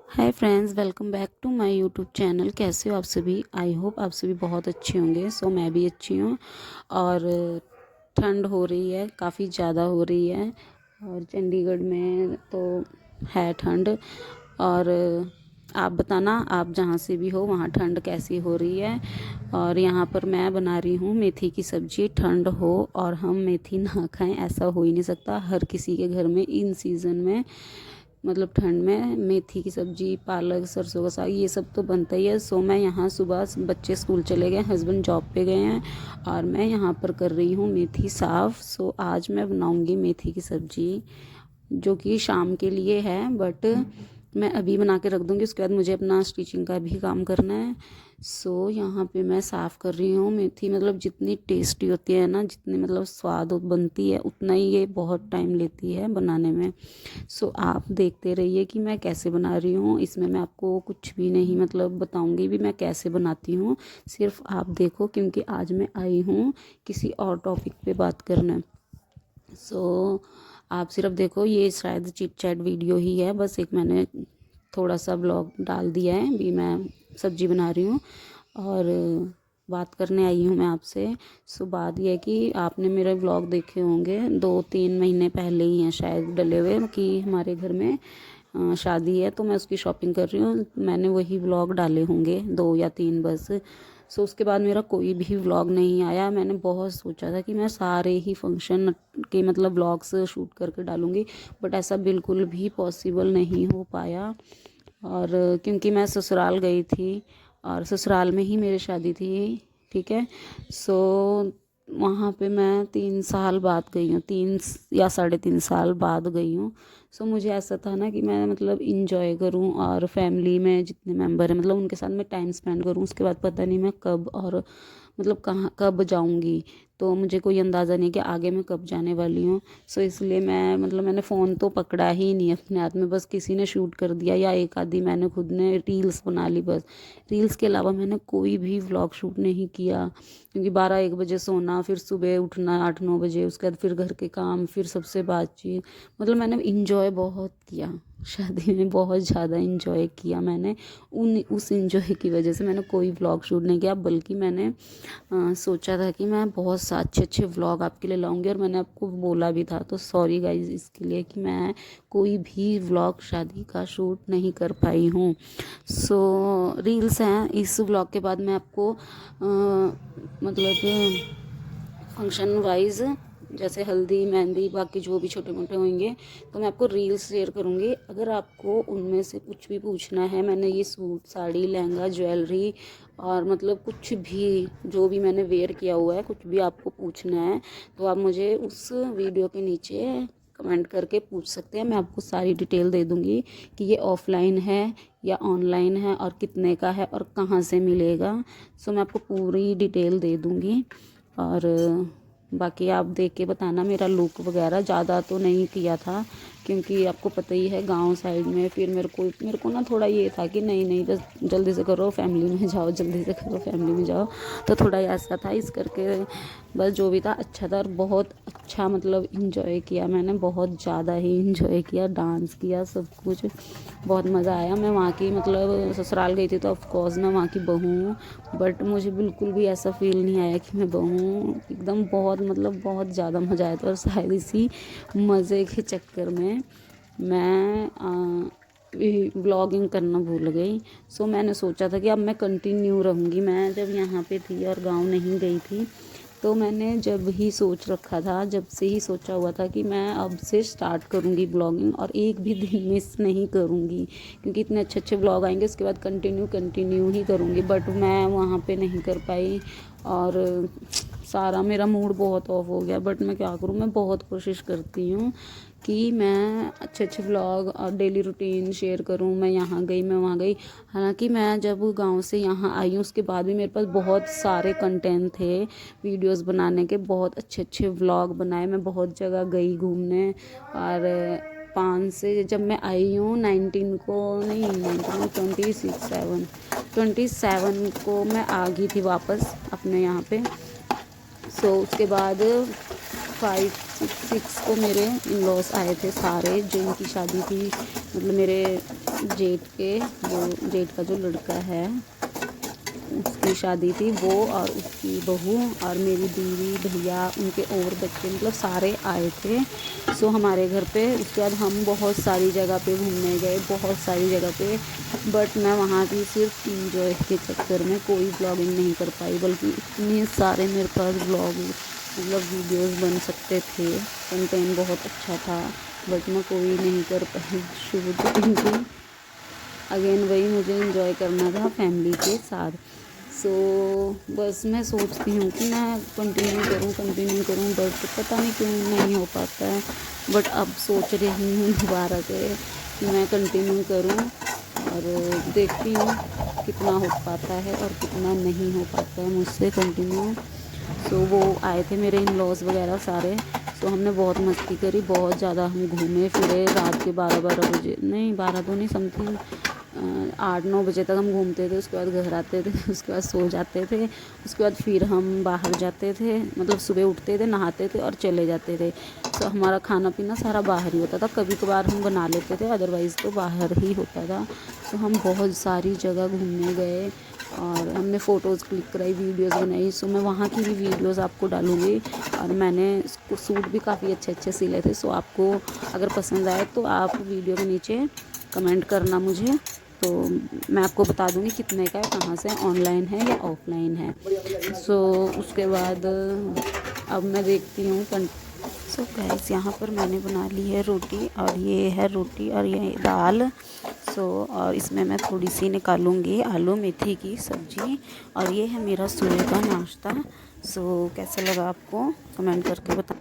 Hi friends, welcome back to my YouTube channel. कैसे हो आप सभी? आई होप आप सभी बहुत अच्छे होंगे। सो मैं भी अच्छी हूँ। और ठंड हो रही है, काफ़ी ज़्यादा हो रही है। और चंडीगढ़ में तो है ठंड। और आप बताना, आप जहाँ से भी हो वहाँ ठंड कैसी हो रही है। और यहाँ पर मैं बना रही हूँ मेथी की सब्ज़ी। ठंड हो और हम मेथी ना खाएं ऐसा हो ही नहीं सकता। हर किसी के घर में इन सीज़न में, मतलब ठंड में, मेथी की सब्ज़ी, पालक, सरसों का साग, ये सब तो बनता ही है। सो मैं यहाँ सुबह, बच्चे स्कूल चले गए, हस्बैंड जॉब पे गए हैं और मैं यहाँ पर कर रही हूँ मेथी साफ़। सो आज मैं बनाऊँगी मेथी की सब्ज़ी, जो कि शाम के लिए है, बट मैं अभी बना के रख दूँगी। उसके बाद मुझे अपना स्टिचिंग का भी काम करना है। सो यहाँ पे मैं साफ़ कर रही हूँ मेथी। मतलब जितनी टेस्टी होती है ना, जितनी मतलब स्वाद बनती है, उतना ही ये बहुत टाइम लेती है बनाने में। सो आप देखते रहिए कि मैं कैसे बना रही हूँ। इसमें मैं आपको कुछ भी नहीं मतलब बताऊँगी भी मैं कैसे बनाती हूँ, सिर्फ आप देखो, क्योंकि आज मैं आई हूँ किसी और टॉपिक पे बात करने। सो आप सिर्फ देखो, ये शायद चिट चैट वीडियो ही है, बस एक मैंने थोड़ा सा ब्लॉग डाल दिया है। भी मैं सब्जी बना रही हूँ और बात करने आई हूँ मैं आपसे। सो बात यह है कि आपने मेरे ब्लॉग देखे होंगे, 2-3 महीने पहले ही हैं शायद डले हुए, कि हमारे घर में शादी है तो मैं उसकी शॉपिंग कर रही हूँ। मैंने वही व्लॉग डाले होंगे 2 या 3 बस। सो उसके बाद मेरा कोई भी व्लॉग नहीं आया। मैंने बहुत सोचा था कि मैं सारे ही फंक्शन के मतलब व्लॉग्स शूट करके डालूँगी, बट ऐसा बिल्कुल भी पॉसिबल नहीं हो पाया। और क्योंकि मैं ससुराल गई थी और ससुराल में ही मेरी शादी थी, ठीक है। सो वहाँ पे मैं 3 साल बाद गई हूँ, 3 या 3.5 साल बाद गई हूँ। सो मुझे ऐसा था ना कि मैं मतलब इंजॉय करूँ और फैमिली में जितने मेंबर हैं मतलब उनके साथ मैं टाइम स्पेंड करूँ। उसके बाद पता नहीं मैं कब और मतलब कहाँ कब जाऊँगी, तो मुझे कोई अंदाज़ा नहीं कि आगे मैं कब जाने वाली हूँ। सो इसलिए मैं मतलब मैंने फ़ोन तो पकड़ा ही नहीं अपने हाथ में, बस किसी ने शूट कर दिया या एक आधी मैंने खुद ने रील्स बना ली बस। रील्स के अलावा मैंने कोई भी व्लॉग शूट नहीं किया, क्योंकि 12-1 बजे सोना, फिर सुबह उठना 8-9 बजे, उसके बाद फिर घर के काम, फिर सबसे बातचीत। मतलब मैंने इंजॉय बहुत किया शादी में, बहुत ज़्यादा इंजॉय किया मैंने। उस इंजॉय की वजह से मैंने कोई व्लॉग शूट नहीं किया, बल्कि मैंने सोचा था कि मैं बहुत सा अच्छे अच्छे व्लॉग आपके लिए लाऊंगी। और मैंने आपको बोला भी था, तो सॉरी गाइज इसके लिए कि मैं कोई भी व्लॉग शादी का शूट नहीं कर पाई हूँ। सो रील्स हैं। इस व्लॉग के बाद मैं आपको मतलब फंक्शन वाइज, जैसे हल्दी, मेहंदी, बाकी जो भी छोटे मोटे होंगे, तो मैं आपको रील्स शेयर करूँगी। अगर आपको उनमें से कुछ भी पूछना है, मैंने ये सूट, साड़ी, लहंगा, ज्वेलरी और मतलब कुछ भी जो भी मैंने वेयर किया हुआ है, कुछ भी आपको पूछना है, तो आप मुझे उस वीडियो के नीचे कमेंट करके पूछ सकते हैं। मैं आपको सारी डिटेल दे दूँगी कि ये ऑफ़लाइन है या ऑनलाइन है और कितने का है और कहाँ से मिलेगा। सो मैं आपको पूरी डिटेल दे दूँगी। और बाकी आप देख के बताना। मेरा लुक वगैरह ज़्यादा तो नहीं किया था, क्योंकि आपको पता ही है गांव साइड में। फिर मेरे को ना थोड़ा ये था कि नहीं नहीं, बस जल्दी से करो, फैमिली में जाओ, जल्दी से करो, फैमिली में जाओ। तो थोड़ा ऐसा था, इस करके बस जो भी था अच्छा था। और बहुत अच्छा मतलब इंजॉय किया मैंने, बहुत ज़्यादा ही इंजॉय किया, डांस किया, सब कुछ बहुत मज़ा आया। मैं वहाँ की मतलब ससुराल गई थी तो ऑफ कोर्स मैं वहाँ की बहू हूँ, बट मुझे बिल्कुल भी ऐसा फील नहीं आया कि मैं बहू हूँ। एकदम बहुत मतलब बहुत ज़्यादा मज़ा आया था। और शायद इसी मज़े के चक्कर में मैं व्लॉगिंग करना भूल गई। सो मैंने सोचा था कि अब मैं कंटिन्यू रहूँगी। मैं जब यहाँ पे थी और गांव नहीं गई थी, तो मैंने जब ही सोच रखा था, जब से ही सोचा हुआ था कि मैं अब से स्टार्ट करूँगी ब्लॉगिंग, और एक भी दिन मिस नहीं करूँगी, क्योंकि इतने अच्छे अच्छे ब्लॉग आएंगे। उसके बाद कंटिन्यू ही करूँगी, बट मैं वहाँ पे नहीं कर पाई और सारा मेरा मूड बहुत ऑफ हो गया। बट मैं क्या करूँ, मैं बहुत कोशिश करती हूँ कि मैं अच्छे अच्छे व्लॉग और डेली रूटीन शेयर करूँ। मैं यहाँ गई, मैं वहाँ गई। हालांकि मैं जब गांव से यहाँ आई हूँ उसके बाद भी मेरे पास बहुत सारे कंटेंट थे वीडियोस बनाने के, बहुत अच्छे अच्छे व्लॉग बनाए। मैं बहुत जगह गई घूमने। और 5 से जब मैं आई हूँ 19 को, नहीं 19 27 को मैं आ गई थी वापस अपने यहाँ पे। सो उसके बाद 5-6 को मेरे इन लॉस आए थे सारे, जिनकी शादी थी, मतलब मेरे जेठ का जो लड़का है उसकी शादी थी, वो और उसकी बहू और मेरी दीदी भैया उनके और बच्चे, मतलब सारे आए थे। सो हमारे घर पे उसके बाद हम बहुत सारी जगह पे घूमने गए, बहुत सारी जगह पे, बट मैं वहाँ की सिर्फ इंजॉय के चक्कर में कोई ब्लॉगिंग नहीं कर पाई, बल्कि इतने सारे मेरे पास ब्लॉग मतलब वीडियोस बन सकते थे, कंटेंट बहुत अच्छा था, बट मैं कोई नहीं कर पाई शूट, क्योंकि अगेन वही मुझे इंजॉय करना था फैमिली के साथ। सो बस मैं सोचती हूँ कि मैं कंटिन्यू करूँ, बट पता नहीं क्यों नहीं हो पाता है। बट अब सोच रही हूँ दोबारा से कि मैं कंटिन्यू करूँ, और देखती हूँ कितना हो पाता है और कितना नहीं हो पाता है मुझसे कंटिन्यू। सो वो आए थे मेरे इन लॉज वगैरह सारे। सो हमने बहुत मस्ती करी, बहुत ज़्यादा हम घूमे फिरे, रात के 12 बजे, नहीं 12 तो नहीं, समथिंग 8-9 बजे तक हम घूमते थे। उसके बाद घर आते थे, उसके बाद सो जाते थे, उसके बाद फिर हम बाहर जाते थे, मतलब सुबह उठते थे, नहाते थे और चले जाते थे। तो हमारा खाना पीना सारा बाहर ही होता था, कभी कभार हम बना लेते थे, अदरवाइज़ तो बाहर ही होता था। तो हम बहुत सारी जगह घूमने गए और हमने फ़ोटोज़ क्लिक कराई, वीडियोस बनाई। सो मैं वहाँ की भी वीडियोस आपको डालूँगी, और मैंने सूट भी काफ़ी अच्छे अच्छे सिले थे। सो आपको अगर पसंद आए तो आप वीडियो के नीचे कमेंट करना मुझे, तो मैं आपको बता दूँगी कितने का है, कहाँ से ऑनलाइन है या ऑफ़लाइन है। सो उसके बाद अब मैं देखती हूँ सो गाइस, यहाँ पर मैंने बना ली है रोटी, और ये है रोटी और ये दाल। सो और इसमें मैं थोड़ी सी निकालूंगी आलू मेथी की सब्ज़ी, और ये है मेरा सुबह का नाश्ता। सो कैसा लगा आपको कमेंट करके बता।